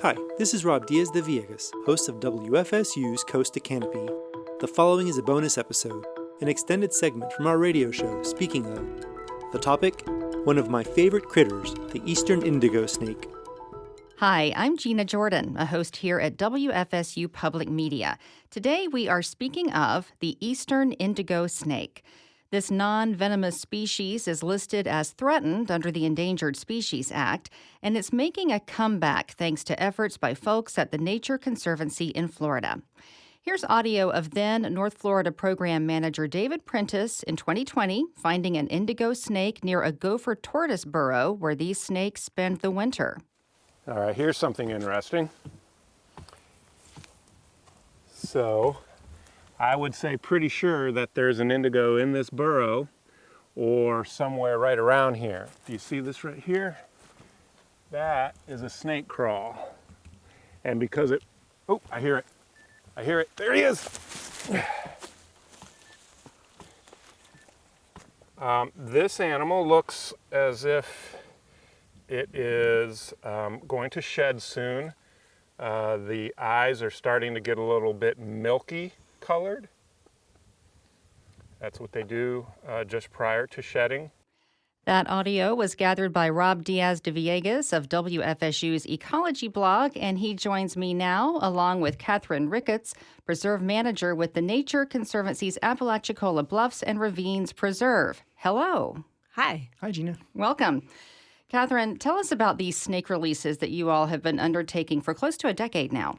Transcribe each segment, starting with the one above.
Hi, this is Rob Diaz de Villegas, host of WFSU's Coast to Canopy. The following is a bonus episode, an extended segment from our radio show speaking of the topic, one of my favorite critters, the eastern indigo snake. Hi, I'm Gina Jordan, a host here at WFSU Public Media. Today we are speaking of the eastern indigo snake. This non-venomous species is listed as threatened under the Endangered Species Act, and it's making a comeback thanks to efforts by folks at the Nature Conservancy in Florida. Here's audio of then North Florida Program Manager David Prentice in 2020 finding an indigo snake near a gopher tortoise burrow where these snakes spend the winter. All right, here's something interesting. So, I would say pretty sure that there's an indigo in this burrow or somewhere right around here. Do you see this right here? That is a snake crawl. And because it, oh, I hear it, there he is. This animal looks as if it is going to shed soon. The eyes are starting to get a little bit milky colored. That's what they do just prior to shedding. That audio was gathered by Rob Diaz de Villegas of WFSU's Ecology blog, and he joins me now along with Catherine Ricketts, Preserve Manager with the Nature Conservancy's Apalachicola Bluffs and Ravines Preserve. Hello. Hi. Hi, Gina. Welcome. Catherine, tell us about these snake releases that you all have been undertaking for close to a decade now.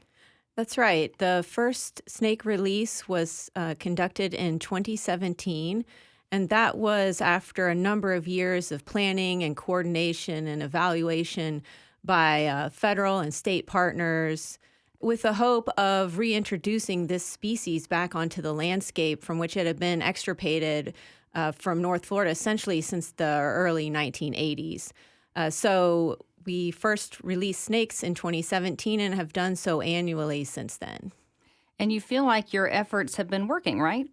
That's right. The first snake release was conducted in 2017, and that was after a number of years of planning and coordination and evaluation by federal and state partners with the hope of reintroducing this species back onto the landscape from which it had been extirpated from North Florida essentially since the early 1980s. So we first released snakes in 2017 and have done so annually since then. And you feel like your efforts have been working, right?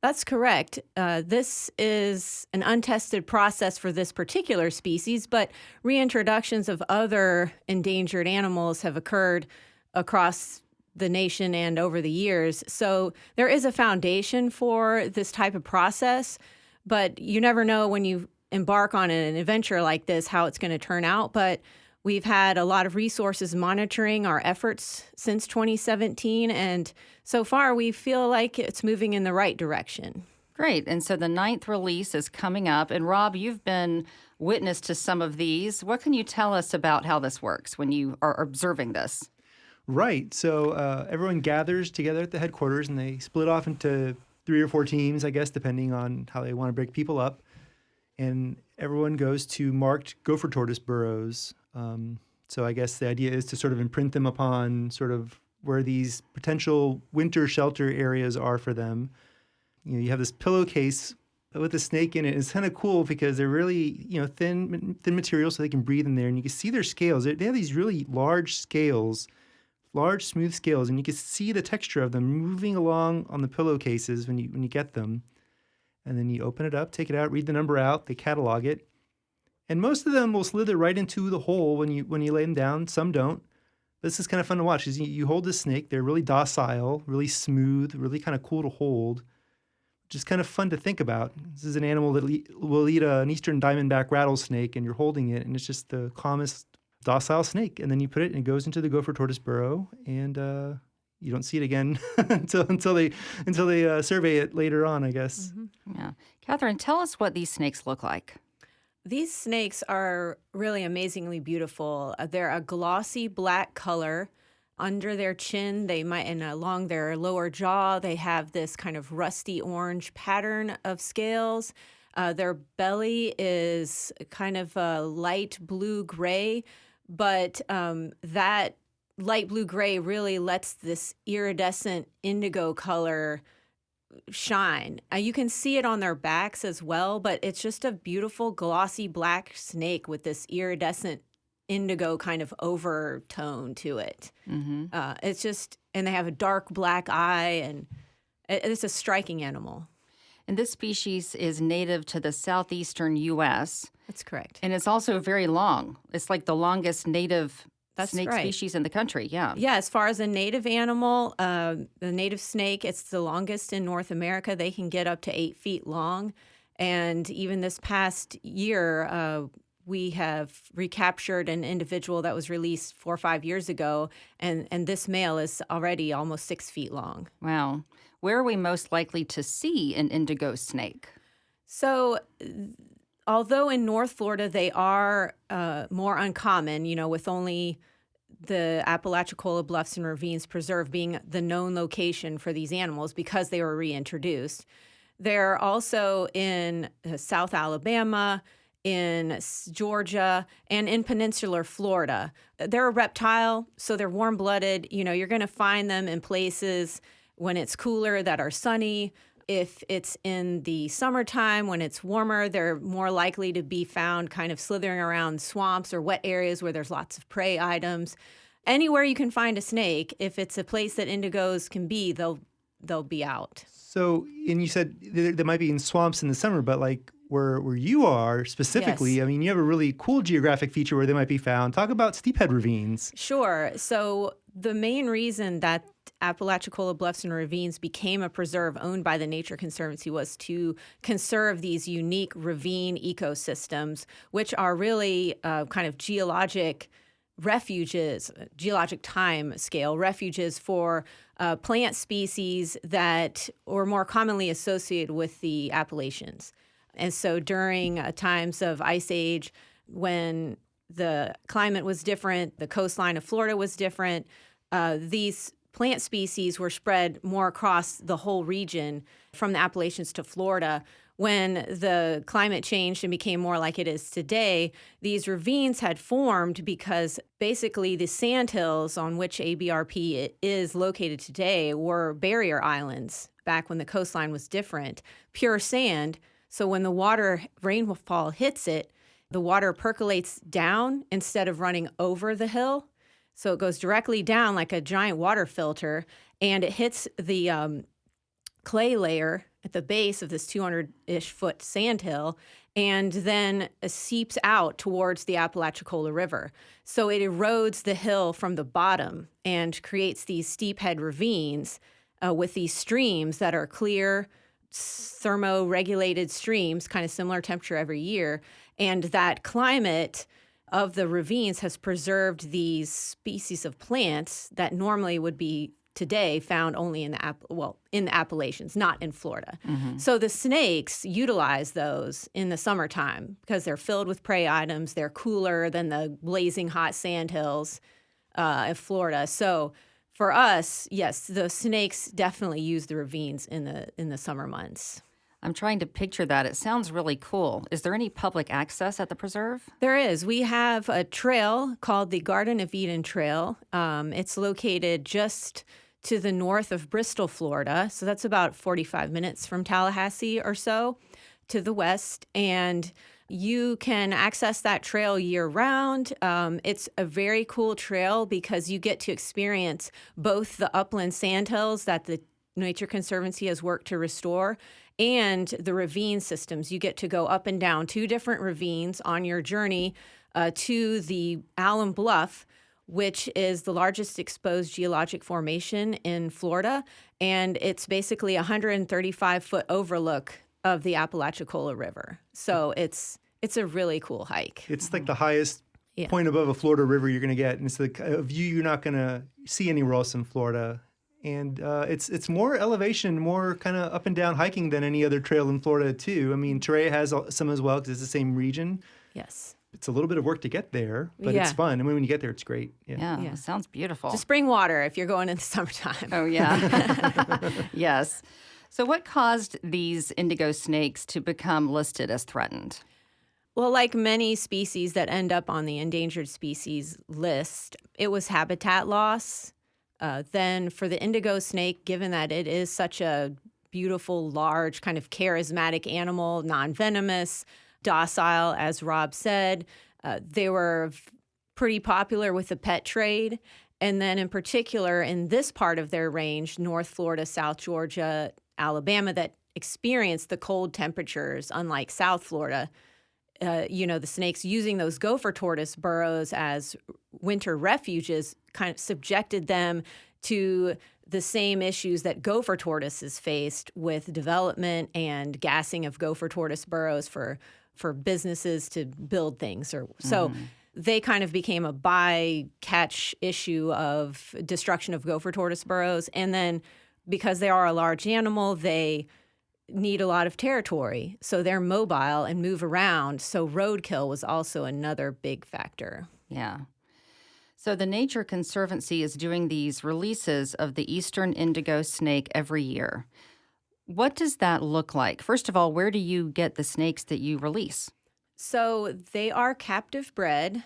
That's correct. This is an untested process for this particular species, but reintroductions of other endangered animals have occurred across the nation and over the years. So there is a foundation for this type of process, but you never know when you embark on an adventure like this how it's going to turn out. But we've had a lot of resources monitoring our efforts since 2017, and so far we feel like it's moving in the right direction. Great. And so the 9th release is coming up. And Rob, you've been witness to some of these. What can you tell us about how this works when you are observing this? Right. So everyone gathers together at the headquarters and they split off into 3 or 4 teams, I guess, depending on how they want to break people up. And everyone goes to marked gopher tortoise burrows. So I guess the idea is to sort of imprint them upon sort of where these potential winter shelter areas are for them. You know, you have this pillowcase with a snake in it. It's kind of cool because they're really, thin material so they can breathe in there. And you can see their scales. They have these really large scales, large smooth scales, and you can see the texture of them moving along on the pillowcases when you get them. And then you open it up, take it out, read the number out, they catalog it. And most of them will slither right into the hole when you lay them down. Some don't. This is kind of fun to watch. Because you hold this snake, they're really docile, really smooth, really kind of cool to hold, which is kind of fun to think about. This is an animal that will eat an eastern diamondback rattlesnake, and you're holding it, and it's just the calmest, docile snake. And then you put it, and it goes into the gopher tortoise burrow, and you don't see it again until they survey it later on, I guess. Mm-hmm. Yeah. Catherine, tell us what these snakes look like. These snakes are really amazingly beautiful. They're a glossy black color. Under their chin, and along their lower jaw, they have this kind of rusty orange pattern of scales. Their belly is kind of a light blue-gray, but that light blue-gray really lets this iridescent indigo color shine. You can see it on their backs as well, but it's just a beautiful glossy black snake with this iridescent indigo kind of overtone to it. Mm-hmm. It's just, and they have a dark black eye, and it's a striking animal. And this species is native to the southeastern U.S. That's correct. And it's also very long. It's like the longest native That's snake right. species in the country. Yeah. Yeah, as far as a native animal, the native snake, it's the longest in North America. They can get up to 8 feet long. And even this past year, we have recaptured an individual that was released 4 or 5 years ago, and this male is already almost 6 feet long. Wow. Where are we most likely to see an indigo snake? So, although in North Florida they are more uncommon, with only the Apalachicola Bluffs and Ravines Preserve being the known location for these animals because they were reintroduced, they're also in South Alabama, in Georgia, and in peninsular Florida. They're a reptile, so they're warm-blooded. You're going to find them in places when it's cooler that are sunny. If it's in the summertime, when it's warmer, they're more likely to be found kind of slithering around swamps or wet areas where there's lots of prey items. Anywhere you can find a snake, if it's a place that indigos can be, they'll be out. So, and you said they might be in swamps in the summer, but like where you are specifically, Yes. I mean, you have a really cool geographic feature where they might be found. Talk about steephead ravines. Sure. So the main reason that Apalachicola Bluffs and Ravines became a preserve owned by the Nature Conservancy was to conserve these unique ravine ecosystems, which are really kind of geologic refuges, geologic time scale refuges for plant species that were more commonly associated with the Appalachians. And so during times of ice age, when the climate was different, the coastline of Florida was different, these plant species were spread more across the whole region from the Appalachians to Florida. When the climate changed and became more like it is today, these ravines had formed because basically the sandhills on which ABRP is located today were barrier islands back when the coastline was different, pure sand. So when the rainfall hits it, the water percolates down instead of running over the hill. So it goes directly down like a giant water filter, and it hits the clay layer at the base of this 200-ish foot sandhill, and then seeps out towards the Apalachicola River. So it erodes the hill from the bottom and creates these steephead ravines with these streams that are clear, thermoregulated streams, kind of similar temperature every year. And that climate of the ravines has preserved these species of plants that normally would be today found only in the Appalachians, not in Florida. Mm-hmm. So the snakes utilize those in the summertime because they're filled with prey items. They're cooler than the blazing hot sandhills of Florida. So for us, yes, the snakes definitely use the ravines in the summer months. I'm trying to picture that. It sounds really cool. Is there any public access at the preserve? There is. We have a trail called the Garden of Eden Trail. It's located just to the north of Bristol, Florida. So that's about 45 minutes from Tallahassee or so to the west. And you can access that trail year-round. It's a very cool trail because you get to experience both the upland sandhills that the Nature Conservancy has worked to restore and the ravine systems. You get to go up and down 2 different ravines on your journey to the Alum Bluff, which is the largest exposed geologic formation in Florida. And it's basically a 135-foot overlook of the Apalachicola River. So it's a really cool hike. It's like the highest point above a Florida river you're going to get. And it's a view you're not going to see anywhere else in Florida. And it's more elevation, more kind of up and down hiking than any other trail in Florida, too. I mean, Torreya has some as well because it's the same region. Yes. It's a little bit of work to get there, but it's fun. I mean, when you get there, it's great. Yeah, it sounds beautiful. Just bring water if you're going in the summertime. Oh, yeah. Yes. So what caused these indigo snakes to become listed as threatened? Well, like many species that end up on the endangered species list, it was habitat loss. Then for the indigo snake, given that it is such a beautiful, large, kind of charismatic animal, non-venomous, docile, as Rob said, they were pretty popular with the pet trade. And then in particular, in this part of their range, North Florida, South Georgia, Alabama, that experienced the cold temperatures, unlike South Florida, the snakes using those gopher tortoise burrows as winter refuges kind of subjected them to the same issues that gopher tortoises faced with development and gassing of gopher tortoise burrows for businesses to build things. So they kind of became a bycatch issue of destruction of gopher tortoise burrows. And then because they are a large animal, they need a lot of territory. So they're mobile and move around. So roadkill was also another big factor. Yeah. So the Nature Conservancy is doing these releases of the eastern indigo snake every year. What does that look like? First of all, where do you get the snakes that you release? So they are captive bred.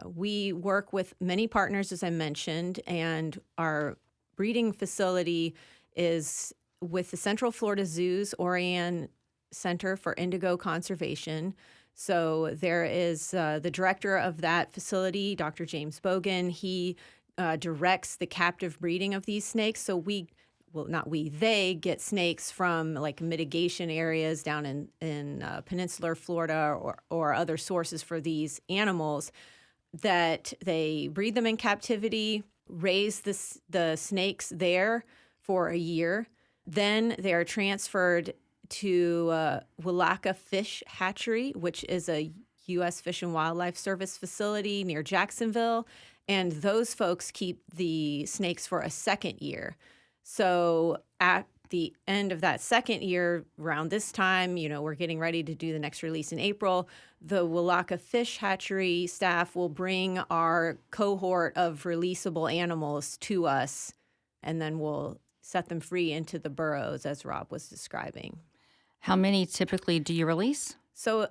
We work with many partners, as I mentioned, and our breeding facility is with the Central Florida Zoo's Orion Center for Indigo Conservation. So there is the director of that facility, Dr. James Bogan. He directs the captive breeding of these snakes. So they get snakes from like mitigation areas down in peninsular Florida or other sources for these animals, that they breed them in captivity, raise the snakes there for a year. Then they are transferred to Willaca Fish Hatchery, which is a U.S. Fish and Wildlife Service facility near Jacksonville. And those folks keep the snakes for a second year. So at the end of that second year, around this time, we're getting ready to do the next release in April, the Willaca Fish Hatchery staff will bring our cohort of releasable animals to us, and then we'll set them free into the burrows, as Rob was describing. How many typically do you release? So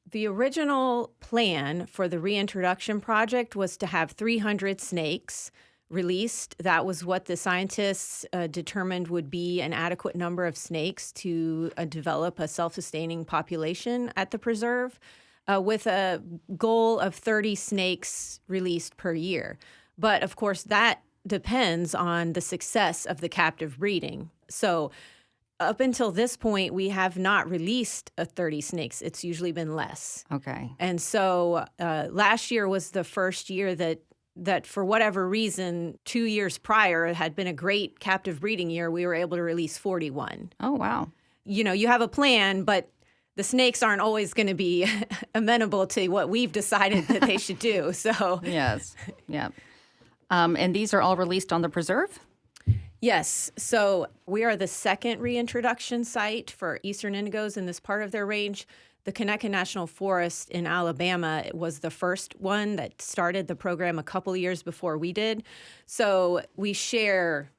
the original plan for the reintroduction project was to have 300 snakes released. That was what the scientists determined would be an adequate number of snakes to develop a self-sustaining population at the preserve, with a goal of 30 snakes released per year. But of course, that depends on the success of the captive breeding. So up until this point, we have not released 30 snakes. It's usually been less. Okay. And so last year was the first year that for whatever reason, 2 years prior had been a great captive breeding year. We were able to release 41. Oh, wow. You have a plan, but the snakes aren't always going to be amenable to what we've decided that they should do. So Yes. Yeah. And these are all released on the preserve? Yes. So we are the second reintroduction site for eastern indigos in this part of their range. The Conecuh National Forest in Alabama was the first one that started the program a couple years before we did. So we share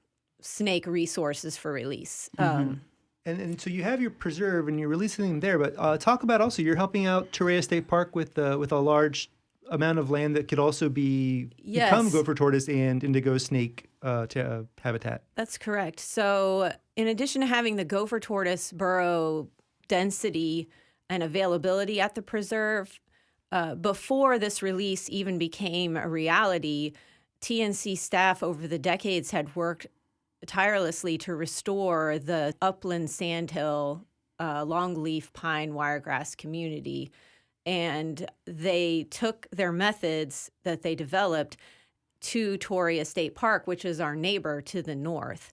snake resources for release. And so you have your preserve and you're releasing them there, but talk about also you're helping out Torreya State Park with a large amount of land that could also become gopher tortoise and indigo snake habitat. That's correct. So in addition to having the gopher tortoise burrow density and availability at the preserve, before this release even became a reality, TNC staff over the decades had worked tirelessly to restore the upland sandhill longleaf pine wiregrass community. And they took their methods that they developed to Torreya State Park, which is our neighbor to the north,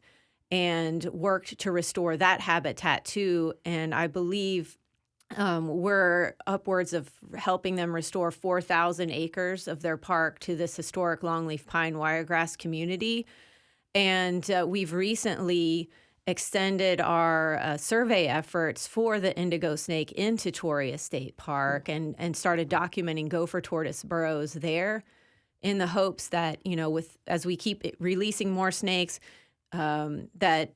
and worked to restore that habitat too. And I believe we're upwards of helping them restore 4,000 acres of their park to this historic longleaf pine wiregrass community. And we've recently extended our survey efforts for the indigo snake into Torreya State Park and started documenting gopher tortoise burrows there in the hopes that, as we keep releasing more snakes, that,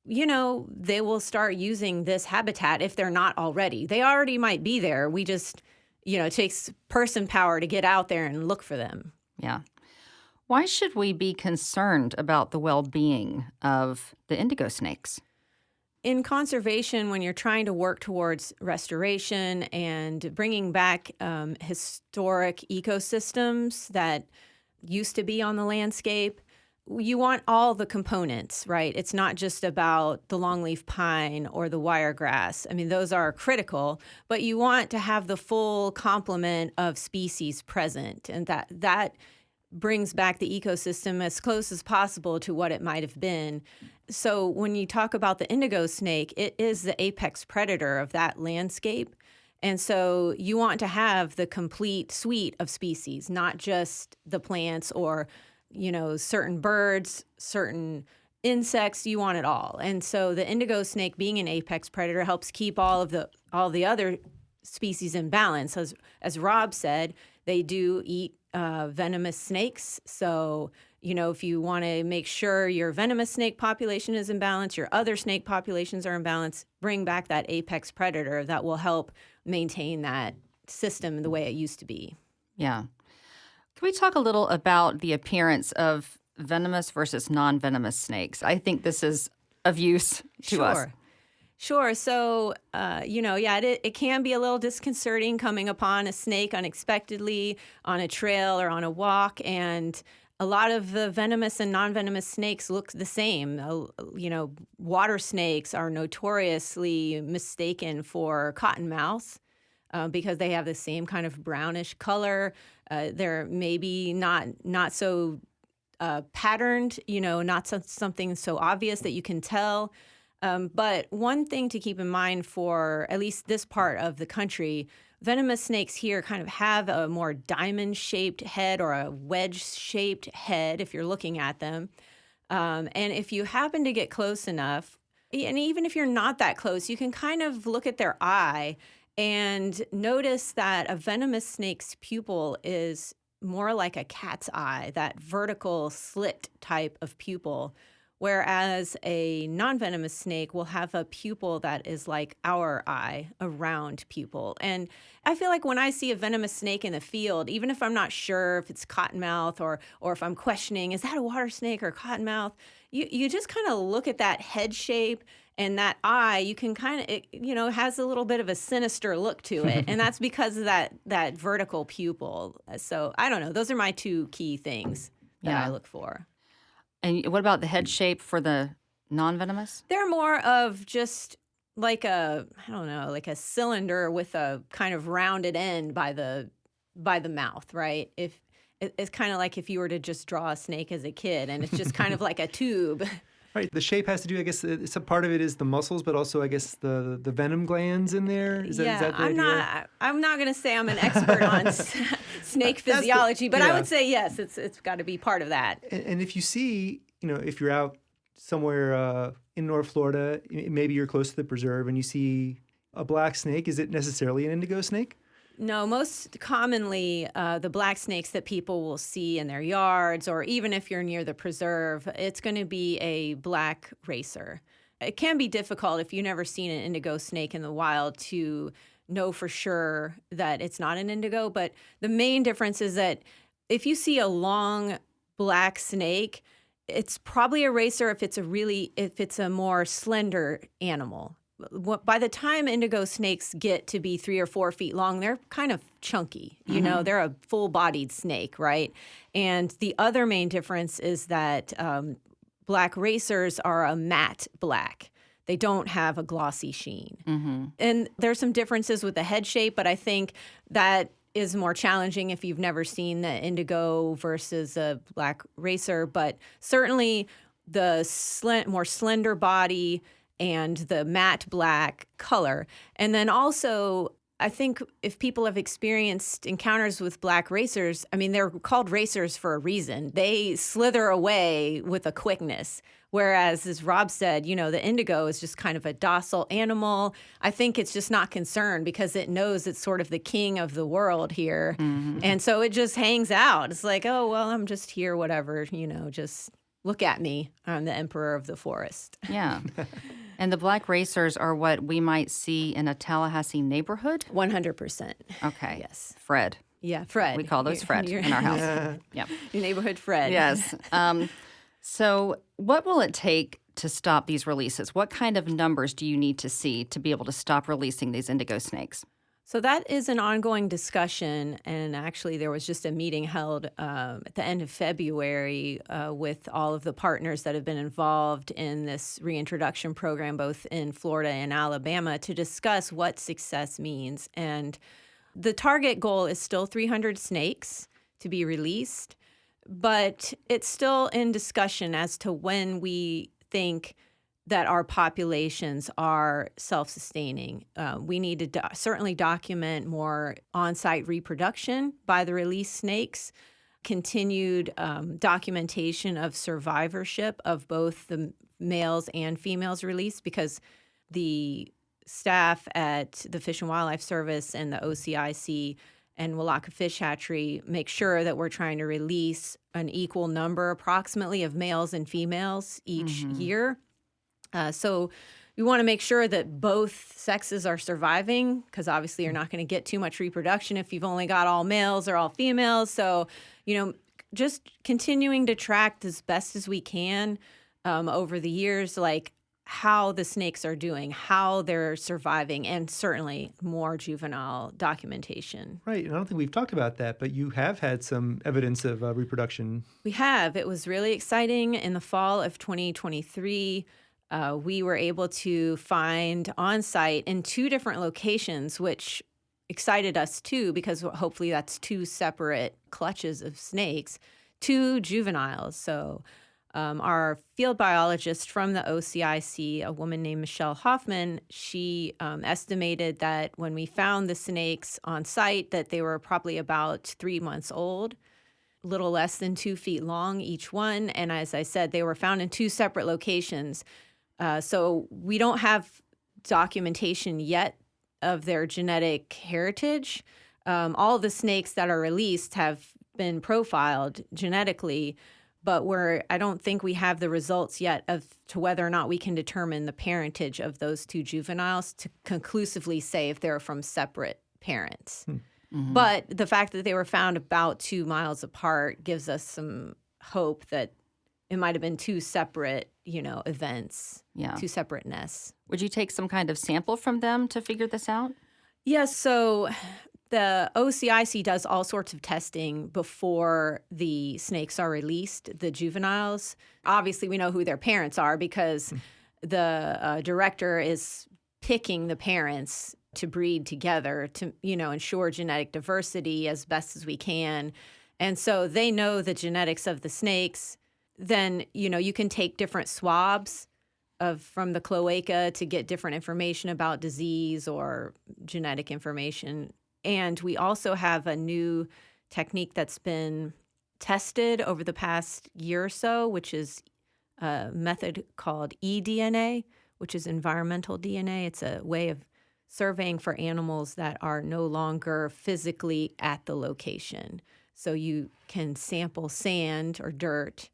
they will start using this habitat if they're not already. They already might be there. We just, it takes person power to get out there and look for them. Yeah. Why should we be concerned about the well-being of the indigo snakes? In conservation, when you're trying to work towards restoration and bringing back historic ecosystems that used to be on the landscape, you want all the components, right? It's not just about the longleaf pine or the wiregrass. I mean, those are critical, but you want to have the full complement of species present, and that brings back the ecosystem as close as possible to what it might have been. So when you talk about the indigo snake, it is the apex predator of that landscape. And so you want to have the complete suite of species, not just the plants or, certain birds, certain insects. You want it all. And so the indigo snake, being an apex predator, helps keep all the other species in balance. As Rob said, they do eat venomous snakes. So, if you want to make sure your venomous snake population is in balance, your other snake populations are in balance, bring back that apex predator that will help maintain that system the way it used to be. Yeah. Can we talk a little about the appearance of venomous versus non-venomous snakes? I think this is of use to us. Sure. So, it can be a little disconcerting coming upon a snake unexpectedly on a trail or on a walk. And a lot of the venomous and non-venomous snakes look the same. Water snakes are notoriously mistaken for cottonmouths because they have the same kind of brownish color. They're maybe not so patterned, not something so obvious that you can tell. But one thing to keep in mind for at least this part of the country, venomous snakes here kind of have a more diamond-shaped head or a wedge-shaped head if you're looking at them. And if you happen to get close enough, and even if you're not that close, you can kind of look at their eye and notice that a venomous snake's pupil is more like a cat's eye, that vertical slit type of pupil. Whereas a non-venomous snake will have a pupil that is like our eye, a round pupil. And I feel like when I see a venomous snake in the field, even if I'm not sure if it's cottonmouth or if I'm questioning, is that a water snake or cottonmouth, you just kind of look at that head shape and that eye. You can kind of, it has a little bit of a sinister look to it. And that's because of that vertical pupil. So I don't know. Those are my two key things that I look for. And what about the head shape for the non-venomous? They're more of just like a cylinder with a kind of rounded end by the mouth, right? It's kind of like if you were to just draw a snake as a kid, and it's just kind of like a tube. Right. The shape has to do, I guess, some part of it is the muscles, but also, I guess, the venom glands in there. Is that the idea? I'm not going to say I'm an expert on snake physiology, but I would say yes, it's got to be part of that. And if you see, if you're out somewhere in North Florida, maybe you're close to the preserve, and you see a black snake, is it necessarily an indigo snake? No, most commonly the black snakes that people will see in their yards, or even if you're near the preserve, it's going to be a black racer. It can be difficult if you've never seen an indigo snake in the wild to know for sure that it's not an indigo. But the main difference is that if you see a long black snake, it's probably a racer if it's a more slender animal. By the time indigo snakes get to be 3 or 4 feet long, they're kind of chunky. They're a full-bodied snake, right? And the other main difference is that black racers are a matte black. They don't have a glossy sheen. Mm-hmm. And there's some differences with the head shape, but I think that is more challenging if you've never seen the indigo versus a black racer. But certainly the more slender body and the matte black color. And then also, I think if people have experienced encounters with black racers, I mean, they're called racers for a reason. They slither away with a quickness. Whereas, as Rob said, the indigo is just kind of a docile animal. I think it's just not concerned because it knows it's sort of the king of the world here. Mm-hmm. And so it just hangs out. It's like, oh, well, I'm just here, whatever, just look at me. I'm the emperor of the forest. Yeah. And the black racers are what we might see in a Tallahassee neighborhood? 100%. Okay. Yes. Fred. Yeah, Fred. We call those Fred in our house. Yeah. Your neighborhood Fred. Yes. So what will it take to stop these releases? What kind of numbers do you need to see to be able to stop releasing these indigo snakes? So that is an ongoing discussion, and actually there was just a meeting held at the end of February with all of the partners that have been involved in this reintroduction program, both in Florida and Alabama, to discuss what success means. And the target goal is still 300 snakes to be released, but it's still in discussion as to when we think that our populations are self-sustaining. We need to certainly document more on-site reproduction by the released snakes, continued documentation of survivorship of both the males and females released, because the staff at the Fish and Wildlife Service and the OCIC and Willaca Fish Hatchery make sure that we're trying to release an equal number approximately of males and females each year. So we want to make sure that both sexes are surviving, because obviously you're not going to get too much reproduction if you've only got all males or all females. So, just continuing to track as best as we can over the years, like how the snakes are doing, how they're surviving, and certainly more juvenile documentation. Right. And I don't think we've talked about that, but you have had some evidence of reproduction. We have. It was really exciting. In the fall of 2023, we were able to find on-site in 2 different locations, which excited us too, because hopefully that's 2 separate clutches of snakes, 2 juveniles. So our field biologist from the OCIC, a woman named Michelle Hoffman, she estimated that when we found the snakes on site, that they were probably about 3 months old, a little less than 2 feet long each one. And as I said, they were found in 2 separate locations. So we don't have documentation yet of their genetic heritage. All the snakes that are released have been profiled genetically, but I don't think we have the results yet to whether or not we can determine the parentage of those 2 juveniles to conclusively say if they're from separate parents. Mm-hmm. But the fact that they were found about 2 miles apart gives us some hope that it might have been 2 separate, events, 2 separate nests. Would you take some kind of sample from them to figure this out? Yes. So the OCIC does all sorts of testing before the snakes are released, the juveniles. Obviously, we know who their parents are because the director is picking the parents to breed together to, ensure genetic diversity as best as we can. And so they know the genetics of the snakes. Then, you can take different swabs from the cloaca to get different information about disease or genetic information. And we also have a new technique that's been tested over the past year or so, which is a method called eDNA, which is environmental DNA. It's a way of surveying for animals that are no longer physically at the location. So you can sample sand or dirt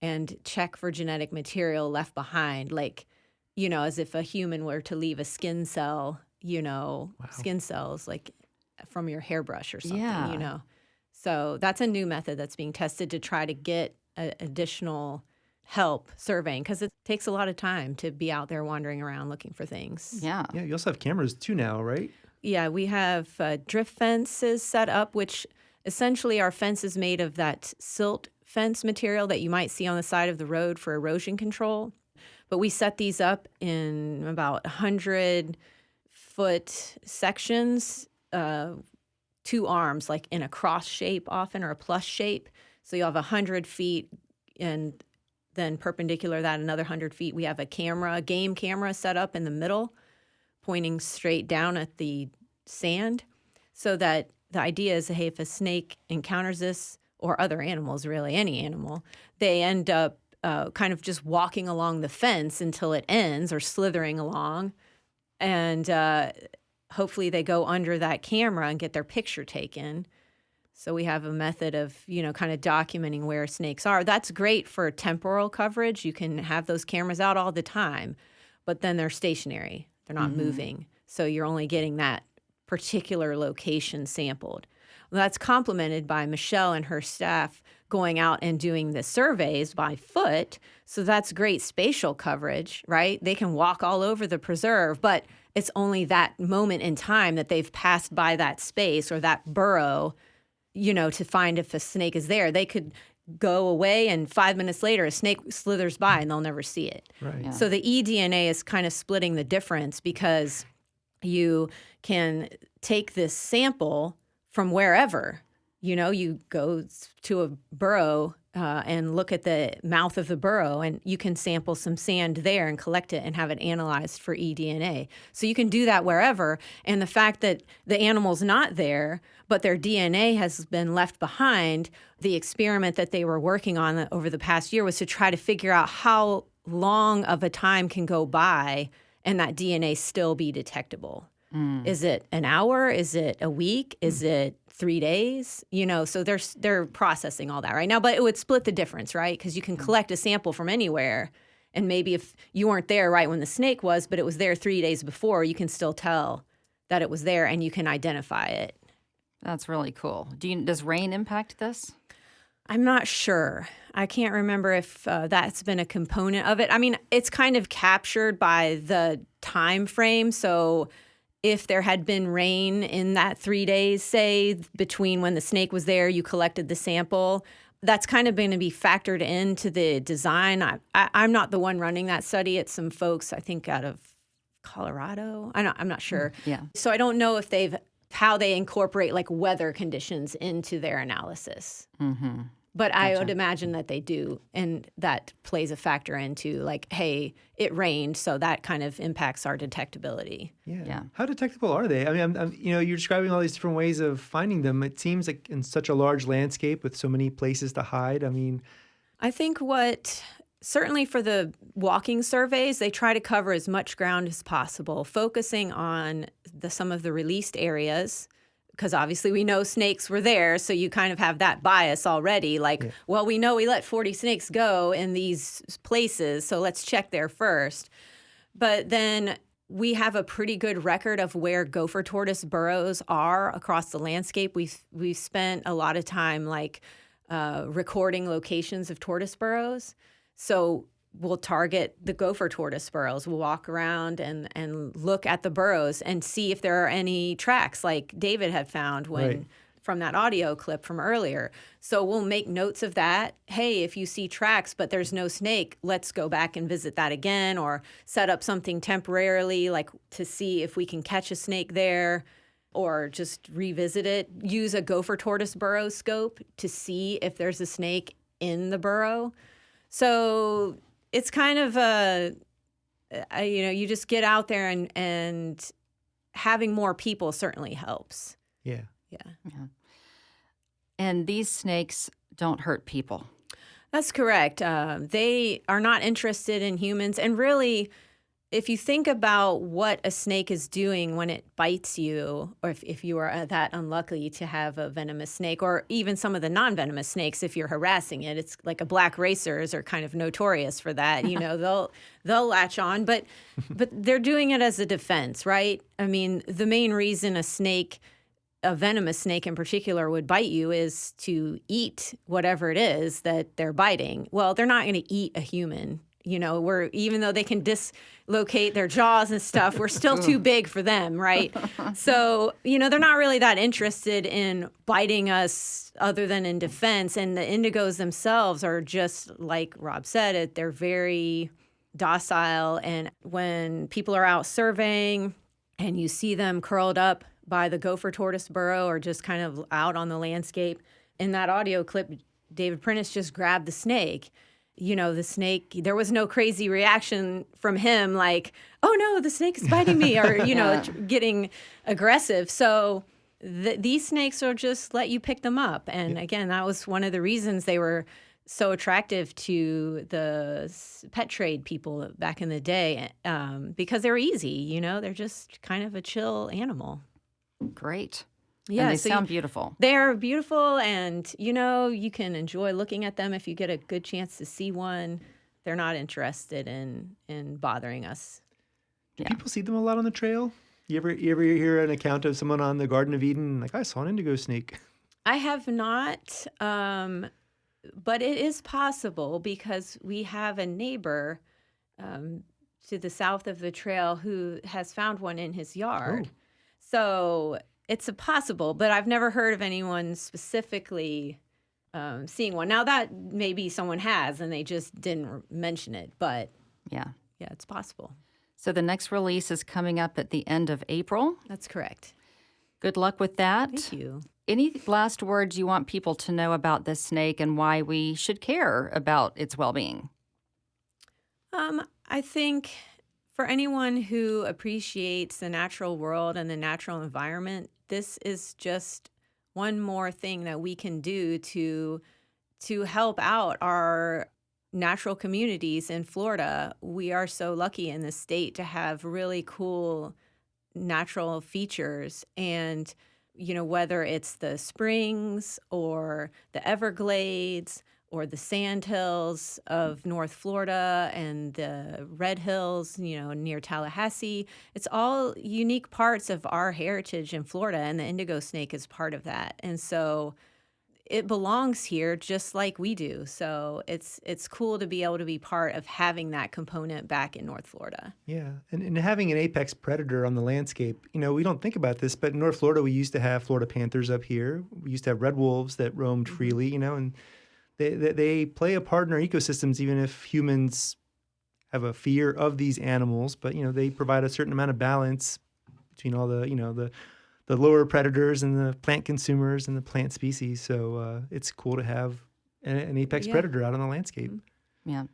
and check for genetic material left behind, like, as if a human were to leave a skin cell, skin cells, like from your hairbrush or something, So that's a new method that's being tested to try to get additional help surveying, because it takes a lot of time to be out there wandering around looking for things. Yeah. Yeah, you also have cameras too now, right? Yeah, we have drift fences set up, which essentially are fences made of that silt fence material that you might see on the side of the road for erosion control. But we set these up in about 100-foot sections, 2 arms, like in a cross shape often, or a plus shape. So you'll have 100 feet, and then perpendicular that another 100 feet, we have a game camera set up in the middle, pointing straight down at the sand, so that the idea is, hey, if a snake encounters this, or other animals, really, any animal, they end up kind of just walking along the fence until it ends, or slithering along. And hopefully they go under that camera and get their picture taken. So we have a method of, kind of documenting where snakes are. That's great for temporal coverage. You can have those cameras out all the time, but then they're stationary. They're not moving. So you're only getting that particular location sampled. Well, that's complemented by Michelle and her staff going out and doing the surveys by foot. So that's great spatial coverage, right? They can walk all over the preserve, but it's only that moment in time that they've passed by that space or that burrow, to find if a snake is there. They could go away and 5 minutes later a snake slithers by and they'll never see it. Right. Yeah. So the eDNA is kind of splitting the difference because you can take this sample from wherever. You go to a burrow and look at the mouth of the burrow, and you can sample some sand there and collect it and have it analyzed for eDNA. So you can do that wherever. And the fact that the animal's not there, but their DNA has been left behind, the experiment that they were working on over the past year was to try to figure out how long of a time can go by and that DNA still be detectable. Is it an hour? Is it a week? Is it 3 days? So they're processing all that right now, but it would split the difference, right? Because you can collect a sample from anywhere, and maybe if you weren't there right when the snake was, but it was there 3 days before, you can still tell that it was there and you can identify it. That's really cool. Does rain impact this? I'm not sure. I can't remember if that's been a component of it. I mean, it's kind of captured by the time frame. So if there had been rain in that 3 days, say, between when the snake was there, you collected the sample, that's kind of going to be factored into the design. I'm not the one running that study. It's some folks, I think, out of Colorado. I'm not sure. Yeah. So I don't know if how they incorporate like weather conditions into their analysis. Mm-hmm. But I would imagine that they do, and that plays a factor into like, hey, it rained, so that kind of impacts our detectability. Yeah. How detectable are they? I mean, you're describing all these different ways of finding them. It seems like in such a large landscape with so many places to hide. I mean, I think certainly for the walking surveys, they try to cover as much ground as possible, focusing on some of the released areas. Because obviously we know snakes were there, so you kind of have that bias already. Like, well, we know we let 40 snakes go in these places, so let's check there first. But then we have a pretty good record of where gopher tortoise burrows are across the landscape. We've spent a lot of time recording locations of tortoise burrows. So we'll target the gopher tortoise burrows. We'll walk around and look at the burrows and see if there are any tracks like David had found from that audio clip from earlier. So we'll make notes of that. Hey, if you see tracks but there's no snake, let's go back and visit that again, or set up something temporarily like to see if we can catch a snake there, or just revisit it. Use a gopher tortoise burrow scope to see if there's a snake in the burrow. So it's kind of you just get out there and having more people certainly helps. yeah. Yeah. And these snakes don't hurt people. That's correct. They are not interested in humans. And really, if you think about what a snake is doing when it bites you, or if you are that unlucky to have a venomous snake, or even some of the non-venomous snakes, if you're harassing it, it's like a black racers are kind of notorious for that. They'll latch on, but they're doing it as a defense, right? I mean, the main reason a venomous snake in particular would bite you is to eat whatever it is that they're biting. Well, they're not going to eat a human. Even though they can dislocate their jaws and stuff, we're still too big for them, right? So, they're not really that interested in biting us other than in defense. And the indigos themselves are just, like Rob said, they're very docile. And when people are out surveying and you see them curled up by the gopher tortoise burrow or just kind of out on the landscape, in that audio clip, David Prentice just grabbed the snake. The snake, there was no crazy reaction from him like, oh no, the snake is biting me, or, getting aggressive. So these snakes will just let you pick them up. And again, that was one of the reasons they were so attractive to the pet trade people back in the day, because they're easy, they're just kind of a chill animal. Great. Yeah, and they so sound beautiful. They're beautiful, and, you can enjoy looking at them if you get a good chance to see one. They're not interested in bothering us. Do people see them a lot on the trail? You ever hear an account of someone on the Garden of Eden, like, I saw an indigo snake? I have not. But it is possible because we have a neighbor to the south of the trail who has found one in his yard. Oh. So it's a possible, but I've never heard of anyone specifically seeing one. Now that maybe someone has and they just didn't mention it, but Yeah. yeah, it's possible. So the next release is coming up at the end of April. That's correct. Good luck with that. Thank you. Any last words you want people to know about this snake and why we should care about its well-being? I think for anyone who appreciates the natural world and the natural environment, this is just one more thing that we can do to help out our natural communities in Florida. We are so lucky in this state to have really cool natural features, and whether it's the springs or the Everglades or the sandhills of North Florida and the Red Hills, near Tallahassee. It's all unique parts of our heritage in Florida, and the indigo snake is part of that. And so it belongs here just like we do. So it's cool to be able to be part of having that component back in North Florida. Yeah, and having an apex predator on the landscape, we don't think about this, but in North Florida, we used to have Florida panthers up here. We used to have red wolves that roamed freely, and they play a part in our ecosystems, even if humans have a fear of these animals. But, they provide a certain amount of balance between all the lower predators and the plant consumers and the plant species. So it's cool to have an apex predator out on the landscape. Yeah.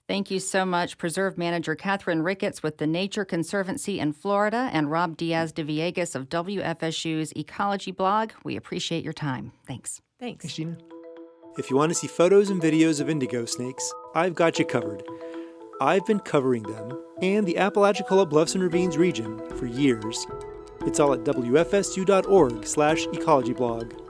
Thank you so much, Preserve Manager Catherine Ricketts with the Nature Conservancy in Florida and Rob Diaz de Villegas of WFSU's Ecology blog. We appreciate your time. Thanks. Thanks. Thanks, Gina. If you want to see photos and videos of indigo snakes, I've got you covered. I've been covering them and the Apalachicola Bluffs and Ravines region for years. It's all at WFSU.org/ecologyblog.